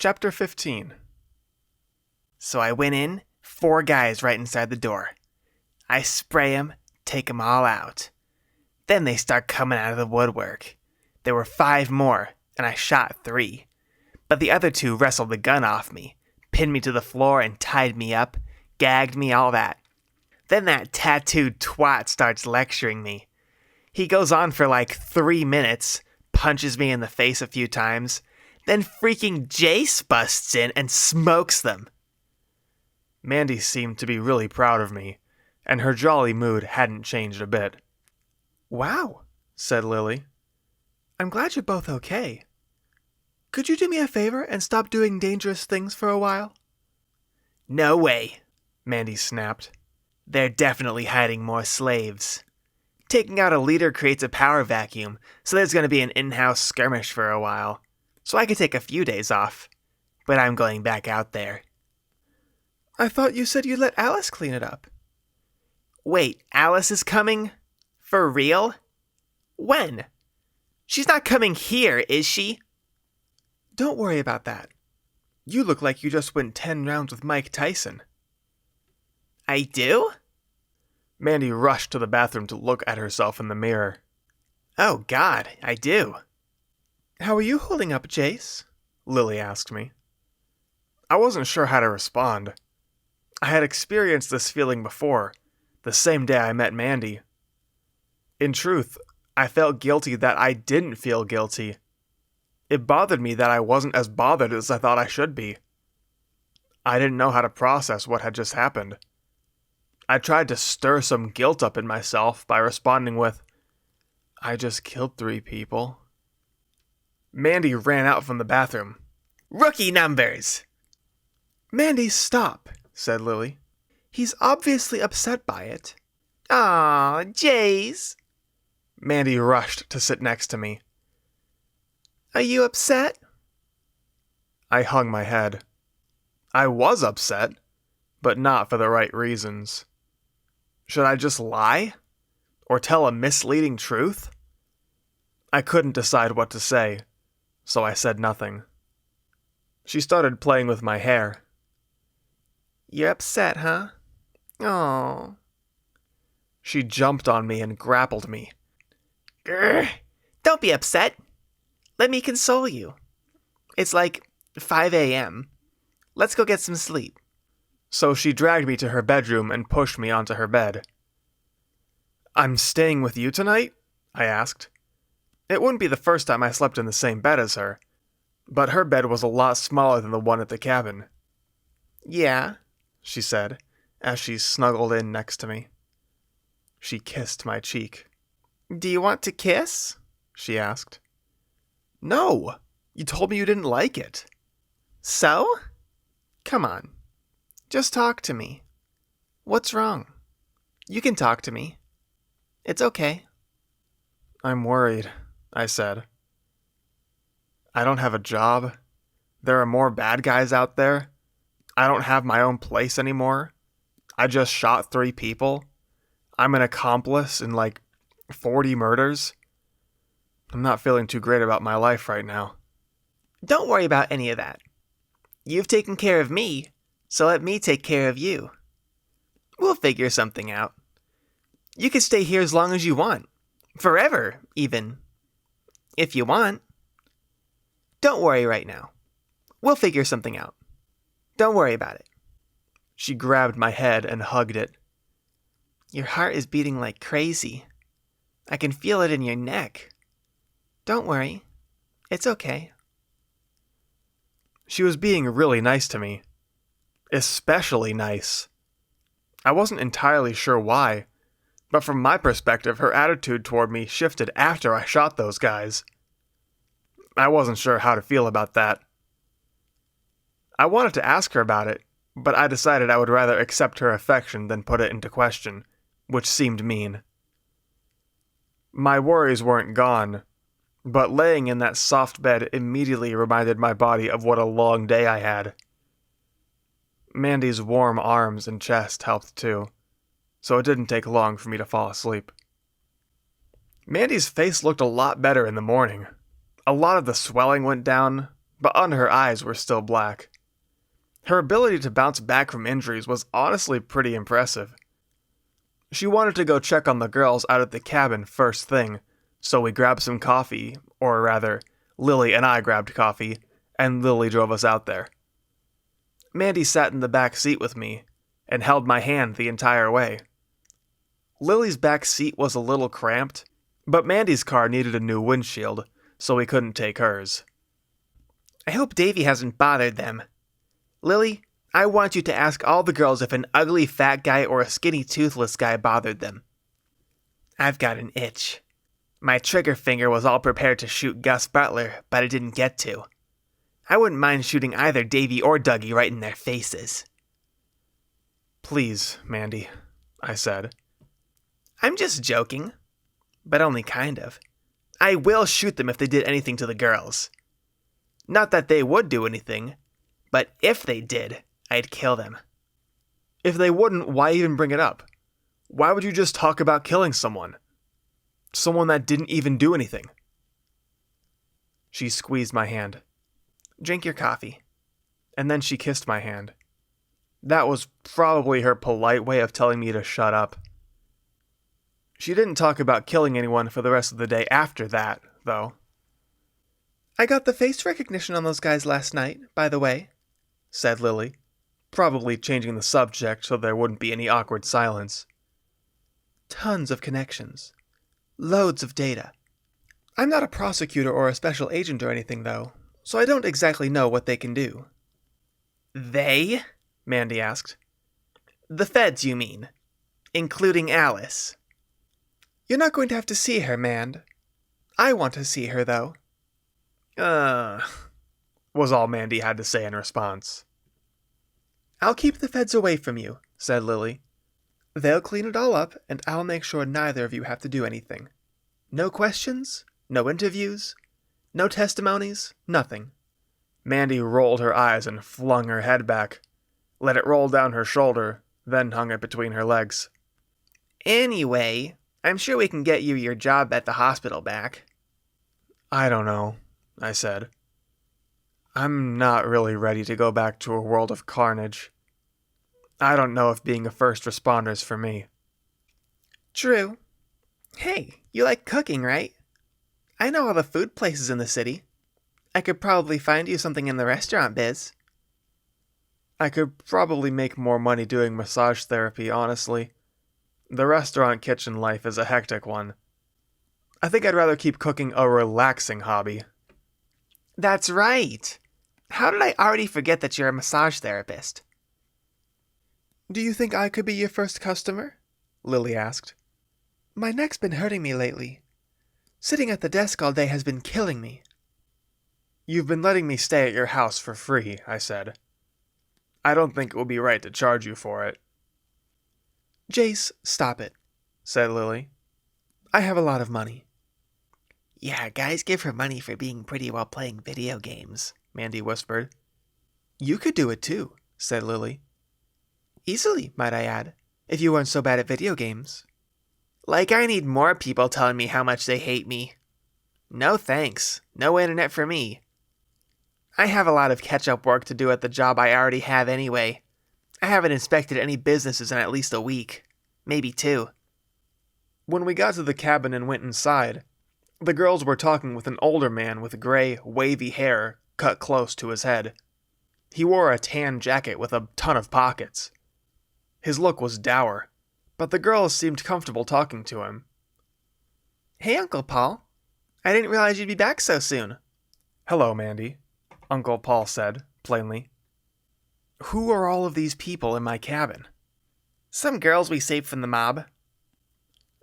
Chapter 15. So I went in, 4 guys right inside the door. I spray 'em, take 'em all out. Then they start coming out of the woodwork. There were 5 more, and I shot 3. But the other 2 wrestled the gun off me, pinned me to the floor and tied me up, gagged me, all that. Then that tattooed twat starts lecturing me. He goes on for like 3 minutes, punches me in the face a few times, then freaking Jace busts in and smokes them. Mandy seemed to be really proud of me, and her jolly mood hadn't changed a bit. "Wow," said Lily. "I'm glad you're both okay. Could you do me a favor and stop doing dangerous things for a while?" No way, Mandy snapped. they're definitely hiding more slaves. Taking out a leader creates a power vacuum, so there's going to be an in-house skirmish for a while. So I could take a few days off, but I'm going back out there. "I thought you said you'd let Alice clean it up." Wait, Alice is coming? For real? When? She's not coming here, is she? "Don't worry about that. You look like you just went 10 rounds with Mike Tyson." I do? Mandy rushed to the bathroom to look at herself in the mirror. Oh God, I do. "How are you holding up, Jace?" Lily asked me. I wasn't sure how to respond. I had experienced this feeling before, the same day I met Mandy. In truth, I felt guilty that I didn't feel guilty. It bothered me that I wasn't as bothered as I thought I should be. I didn't know how to process what had just happened. I tried to stir some guilt up in myself by responding with, "I just killed 3 people." Mandy ran out from the bathroom. Rookie numbers! "Mandy, stop," said Lily. "He's obviously upset by it." Aw, Jace. Mandy rushed to sit next to me. Are you upset? I hung my head. I was upset, but not for the right reasons. Should I just lie? Or tell a misleading truth? I couldn't decide what to say, so I said nothing. She started playing with my hair. You're upset, huh? Oh. She jumped on me and grappled me. Grr. Don't be upset. Let me console you. It's like 5 a.m. Let's go get some sleep. So she dragged me to her bedroom and pushed me onto her bed. "I'm staying with you tonight?" I asked. It wouldn't be the first time I slept in the same bed as her, but her bed was a lot smaller than the one at the cabin. Yeah, she said, as she snuggled in next to me. She kissed my cheek. Do you want to kiss? She asked. No, you told me you didn't like it. So? Come on. Just talk to me. What's wrong? You can talk to me. It's okay. I'm worried, I said. I don't have a job. There are more bad guys out there. I don't have my own place anymore. I just shot 3 people. I'm an accomplice in like 40 murders. I'm not feeling too great about my life right now. Don't worry about any of that. You've taken care of me, so let me take care of you. We'll figure something out. You can stay here as long as you want. Forever, even. If you want. Don't worry right now. We'll figure something out. Don't worry about it. She grabbed my head and hugged it. Your heart is beating like crazy. I can feel it in your neck. Don't worry. It's okay. She was being really nice to me. Especially nice. I wasn't entirely sure why, but from my perspective, her attitude toward me shifted after I shot those guys. I wasn't sure how to feel about that. I wanted to ask her about it, but I decided I would rather accept her affection than put it into question, which seemed mean. My worries weren't gone, but laying in that soft bed immediately reminded my body of what a long day I had. Mandy's warm arms and chest helped too, so it didn't take long for me to fall asleep. Mandy's face looked a lot better in the morning. A lot of the swelling went down, but under her eyes were still black. Her ability to bounce back from injuries was honestly pretty impressive. She wanted to go check on the girls out at the cabin first thing, so we grabbed some coffee, or rather, Lily and I grabbed coffee, and Lily drove us out there. Mandy sat in the back seat with me, and held my hand the entire way. Lily's back seat was a little cramped, but Mandy's car needed a new windshield, so we couldn't take hers. I hope Davy hasn't bothered them. Lily, I want you to ask all the girls if an ugly fat guy or a skinny toothless guy bothered them. I've got an itch. My trigger finger was all prepared to shoot Gus Butler, but I didn't get to. I wouldn't mind shooting either Davy or Dougie right in their faces. Please, Mandy, I said. I'm just joking, but only kind of. I will shoot them if they did anything to the girls. Not that they would do anything, but if they did, I'd kill them. If they wouldn't, why even bring it up? Why would you just talk about killing someone? Someone that didn't even do anything. She squeezed my hand. Drink your coffee. And then she kissed my hand. That was probably her polite way of telling me to shut up. She didn't talk about killing anyone for the rest of the day after that, though. I got the face recognition on those guys last night, by the way, said Lily, probably changing the subject so there wouldn't be any awkward silence. Tons of connections. Loads of data. I'm not a prosecutor or a special agent or anything, though, so I don't exactly know what they can do. They? Mandy asked. The feds, you mean? Including Alice? You're not going to have to see her, Mand. I want to see her, though. Was all Mandy had to say in response. I'll keep the feds away from you, said Lily. They'll clean it all up, and I'll make sure neither of you have to do anything. No questions, no interviews, no testimonies, nothing. Mandy rolled her eyes and flung her head back, let it roll down her shoulder, then hung it between her legs. Anyway, I'm sure we can get you your job at the hospital back. I don't know, I said. I'm not really ready to go back to a world of carnage. I don't know if being a first responder's for me. True. Hey, you like cooking, right? I know all the food places in the city. I could probably find you something in the restaurant biz. I could probably make more money doing massage therapy, honestly. The restaurant kitchen life is a hectic one. I think I'd rather keep cooking a relaxing hobby. That's right. How did I already forget that you're a massage therapist? Do you think I could be your first customer? Lily asked. My neck's been hurting me lately. Sitting at the desk all day has been killing me. You've been letting me stay at your house for free, I said. I don't think it would be right to charge you for it. Jace, stop it, said Lily. I have a lot of money. Yeah, guys give her money for being pretty while playing video games, Mandy whispered. You could do it too, said Lily. Easily, might I add, if you weren't so bad at video games. Like I need more people telling me how much they hate me. No thanks. No internet for me. I have a lot of catch-up work to do at the job I already have anyway. I haven't inspected any businesses in at least a week. Maybe 2. When we got to the cabin and went inside, the girls were talking with an older man with gray, wavy hair cut close to his head. He wore a tan jacket with a ton of pockets. His look was dour, but the girls seemed comfortable talking to him. Hey, Uncle Paul. I didn't realize you'd be back so soon. Hello, Mandy, Uncle Paul said, plainly. Who are all of these people in my cabin? Some girls we saved from the mob.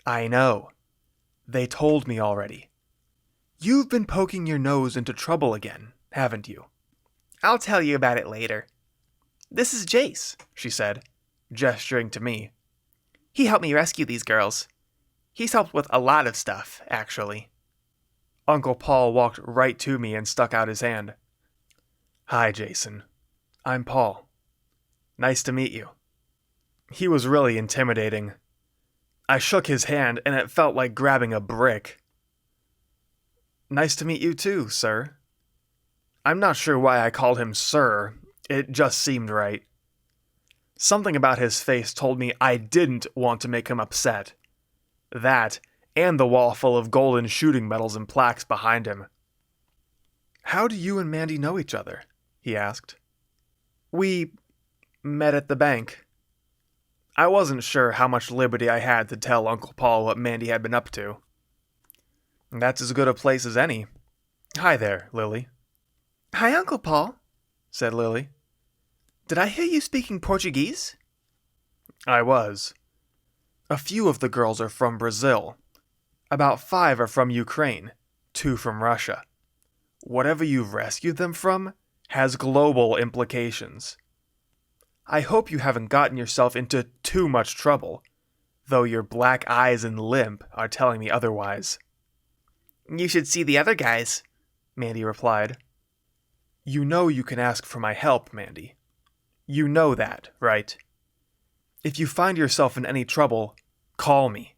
I know. They told me already. You've been poking your nose into trouble again, haven't you? I'll tell you about it later. This is Jace, she said, gesturing to me. He helped me rescue these girls. He's helped with a lot of stuff, actually. Uncle Paul walked right to me and stuck out his hand. Hi, Jason. I'm Paul. Nice to meet you. He was really intimidating. I shook his hand and it felt like grabbing a brick. Nice to meet you too, sir. I'm not sure why I called him sir. It just seemed right. Something about his face told me I didn't want to make him upset. That, and the wall full of golden shooting medals and plaques behind him. "How do you and Mandy know each other?" he asked. "We met at the bank." I wasn't sure how much liberty I had to tell Uncle Paul what Mandy had been up to. "That's as good a place as any. Hi there, Lily." "Hi, Uncle Paul," said Lily. "Did I hear you speaking Portuguese?" I was. "A few of the girls are from Brazil. About 5 are from Ukraine, 2 from Russia. Whatever you've rescued them from has global implications. I hope you haven't gotten yourself into too much trouble, though your black eyes and limp are telling me otherwise." "You should see the other guys," Mandy replied. "You know you can ask for my help, Mandy. You know that, right? If you find yourself in any trouble, call me.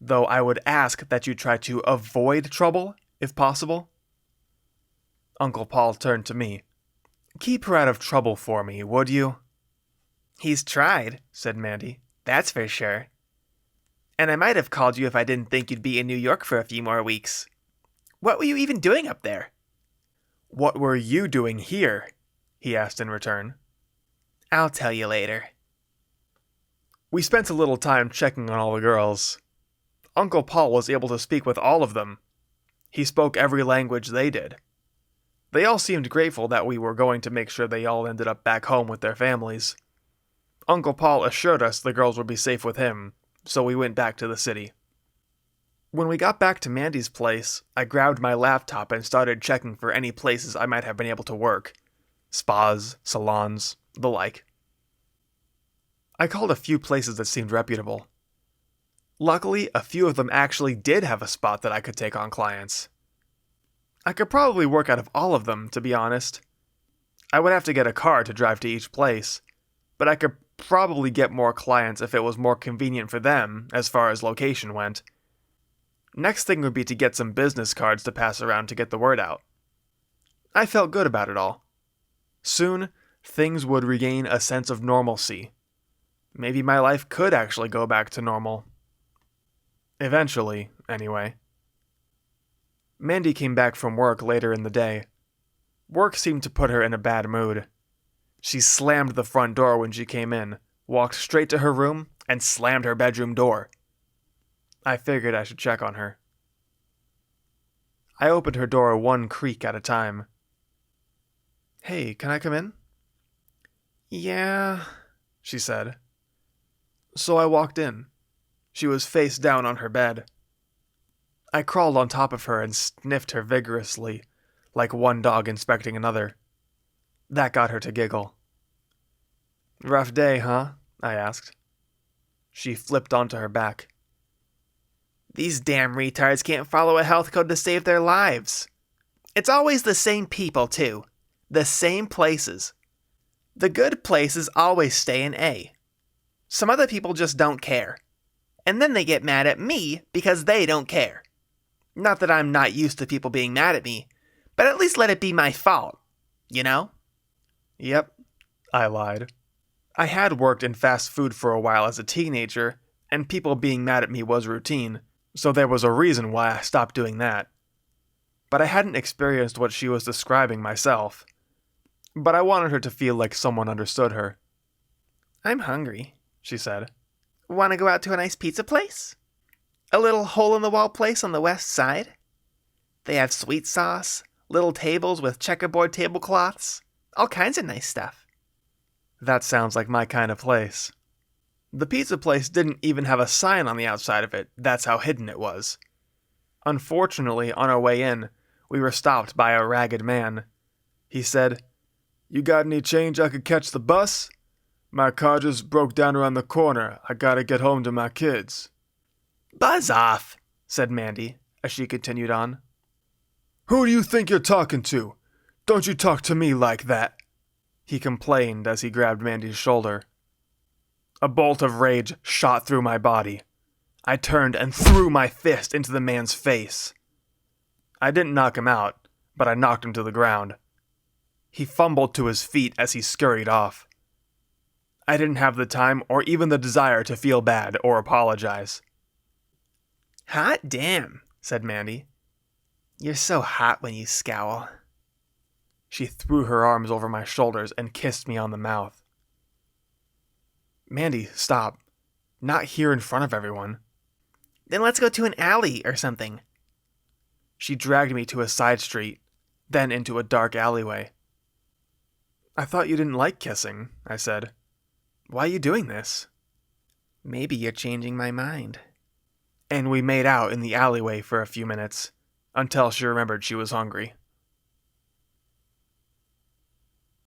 Though I would ask that you try to avoid trouble, if possible." Uncle Paul turned to me. "Keep her out of trouble for me, would you?" "He's tried," said Mandy. "That's for sure. And I might have called you if I didn't think you'd be in New York for a few more weeks. What were you even doing up there?" "What were you doing here?" he asked in return. "I'll tell you later." We spent a little time checking on all the girls. Uncle Paul was able to speak with all of them. He spoke every language they did. They all seemed grateful that we were going to make sure they all ended up back home with their families. Uncle Paul assured us the girls would be safe with him, so we went back to the city. When we got back to Mandy's place, I grabbed my laptop and started checking for any places I might have been able to work. Spas, salons, the like. I called a few places that seemed reputable. Luckily, a few of them actually did have a spot that I could take on clients. I could probably work out of all of them, to be honest. I would have to get a car to drive to each place, but I could probably get more clients if it was more convenient for them as far as location went. Next thing would be to get some business cards to pass around to get the word out. I felt good about it all. Soon, things would regain a sense of normalcy. Maybe my life could actually go back to normal. Eventually, anyway. Mandy came back from work later in the day. Work seemed to put her in a bad mood. She slammed the front door when she came in, walked straight to her room, and slammed her bedroom door. I figured I should check on her. I opened her door one creak at a time. "Hey, can I come in?" "Yeah," she said. So I walked in. She was face down on her bed. I crawled on top of her and sniffed her vigorously, like one dog inspecting another. That got her to giggle. "Rough day, huh?" I asked. She flipped onto her back. "These damn retards can't follow a health code to save their lives. It's always the same people, too. The same places. The good places always stay in A. Some other people just don't care. And then they get mad at me because they don't care. Not that I'm not used to people being mad at me, but at least let it be my fault. You know?" "Yep," I lied. I had worked in fast food for a while as a teenager, and people being mad at me was routine, so there was a reason why I stopped doing that. But I hadn't experienced what she was describing myself. But I wanted her to feel like someone understood her. "I'm hungry," she said. "Want to go out to a nice pizza place? A little hole-in-the-wall place on the west side? They have sweet sauce, little tables with checkerboard tablecloths, all kinds of nice stuff." That sounds like my kind of place. The pizza place didn't even have a sign on the outside of it, that's how hidden it was. Unfortunately, on our way in, we were stopped by a ragged man. He said, "You got any change I could catch the bus? My car just broke down around the corner. I gotta get home to my kids." "Buzz off," said Mandy, as she continued on. "Who do you think you're talking to? Don't you talk to me like that," he complained as he grabbed Mandy's shoulder. A bolt of rage shot through my body. I turned and threw my fist into the man's face. I didn't knock him out, but I knocked him to the ground. He fumbled to his feet as he scurried off. I didn't have the time or even the desire to feel bad or apologize. Hot damn, said Mandy. You're so hot when you scowl. She threw her arms over my shoulders and kissed me on the mouth. Mandy, stop. Not here in front of everyone. Then let's go to an alley or something. She dragged me to a side street, then into a dark alleyway. I thought you didn't like kissing, I said. Why are you doing this? Maybe you're changing my mind. And we made out in the alleyway for a few minutes, until she remembered she was hungry.